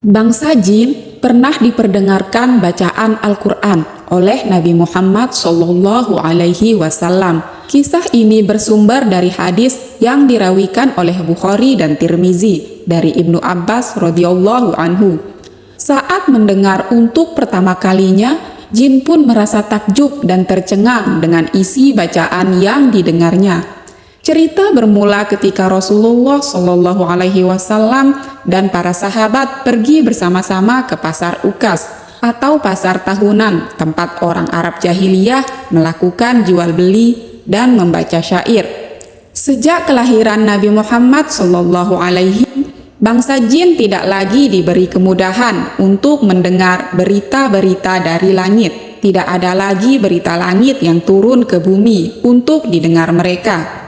Bangsa jin pernah diperdengarkan bacaan Al-Quran oleh Nabi Muhammad Shallallahu Alaihi Wasallam. Kisah ini bersumber dari hadis yang dirawikan oleh Bukhari dan Tirmizi dari Ibnu Abbas radhiyallahu anhu. Saat mendengar untuk pertama kalinya, jin pun merasa takjub dan tercengang dengan isi bacaan yang didengarnya. Cerita bermula ketika Rasulullah Shallallahu Alaihi Wasallam dan para sahabat pergi bersama-sama ke pasar Ukas atau pasar tahunan, tempat orang Arab jahiliyah melakukan jual beli dan membaca syair. Sejak kelahiran Nabi Muhammad Shallallahu Alaihi, bangsa jin tidak lagi diberi kemudahan untuk mendengar berita-berita dari langit. Tidak ada lagi berita langit yang turun ke bumi untuk didengar mereka.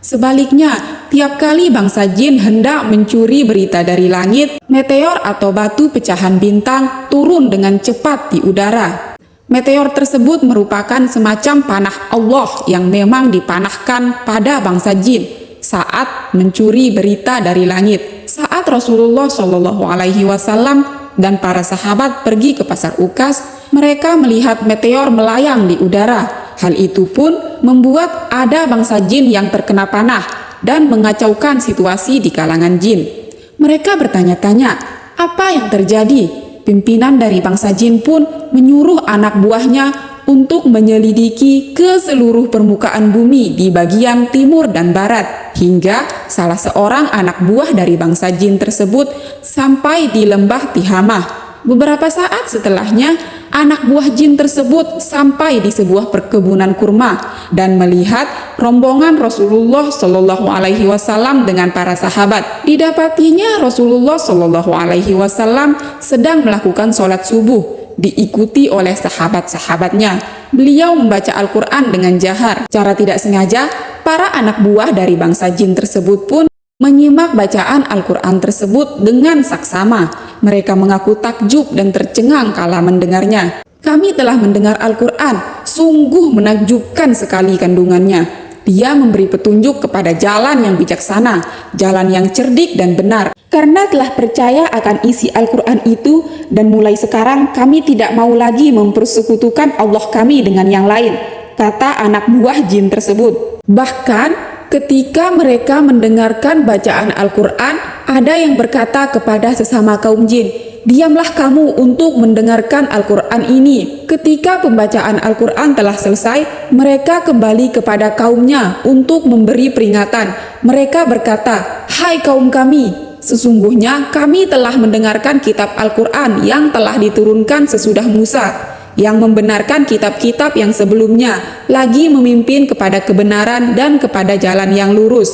Sebaliknya, tiap kali bangsa jin hendak mencuri berita dari langit, meteor atau batu pecahan bintang turun dengan cepat di udara. Meteor tersebut merupakan semacam panah Allah yang memang dipanahkan pada bangsa jin saat mencuri berita dari langit. Saat Rasulullah Shallallahu Alaihi Wasallam dan para sahabat pergi ke pasar Ukas, mereka melihat meteor melayang di udara. Hal itu pun membuat ada bangsa jin yang terkena panah dan mengacaukan situasi di kalangan jin. Mereka bertanya-tanya, apa yang terjadi? Pimpinan dari bangsa jin pun menyuruh anak buahnya untuk menyelidiki ke seluruh permukaan bumi di bagian timur dan barat, hingga salah seorang anak buah dari bangsa jin tersebut sampai di lembah Tihamah. Beberapa saat setelahnya, anak buah jin tersebut sampai di sebuah perkebunan kurma dan melihat rombongan Rasulullah Shallallahu Alaihi Wasallam dengan para sahabat. Didapatinya Rasulullah Shallallahu Alaihi Wasallam sedang melakukan sholat subuh, diikuti oleh sahabat-sahabatnya. Beliau membaca Al-Quran dengan jahar. Secara tidak sengaja, para anak buah dari bangsa jin tersebut pun menyimak bacaan Al-Quran tersebut dengan saksama. Mereka mengaku takjub dan tercengang kala mendengarnya. Kami telah mendengar Al-Quran, sungguh menakjubkan sekali kandungannya. Dia memberi petunjuk kepada jalan yang bijaksana, jalan yang cerdik dan benar. Karena telah percaya akan isi Al-Quran itu, dan mulai sekarang kami tidak mau lagi mempersekutukan Allah kami dengan yang lain, kata anak buah jin tersebut. Bahkan ketika mereka mendengarkan bacaan Al-Quran, ada yang berkata kepada sesama kaum jin, "Diamlah kamu untuk mendengarkan Al-Quran ini." Ketika pembacaan Al-Quran telah selesai, mereka kembali kepada kaumnya untuk memberi peringatan. Mereka berkata, "Hai kaum kami, sesungguhnya kami telah mendengarkan kitab Al-Quran yang telah diturunkan sesudah Musa, yang membenarkan kitab-kitab yang sebelumnya, lagi memimpin kepada kebenaran dan kepada jalan yang lurus.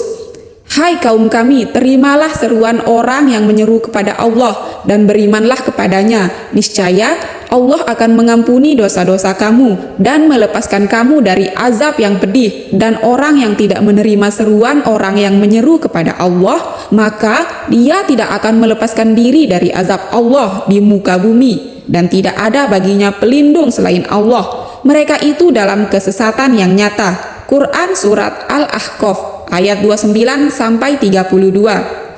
Hai kaum kami, terimalah seruan orang yang menyeru kepada Allah dan berimanlah kepadanya. Niscaya Allah akan mengampuni dosa-dosa kamu dan melepaskan kamu dari azab yang pedih. Dan orang yang tidak menerima seruan orang yang menyeru kepada Allah, maka dia tidak akan melepaskan diri dari azab Allah di muka bumi, dan tidak ada baginya pelindung selain Allah. Mereka itu dalam kesesatan yang nyata." Quran Surat Al-Ahqaf ayat 29-32.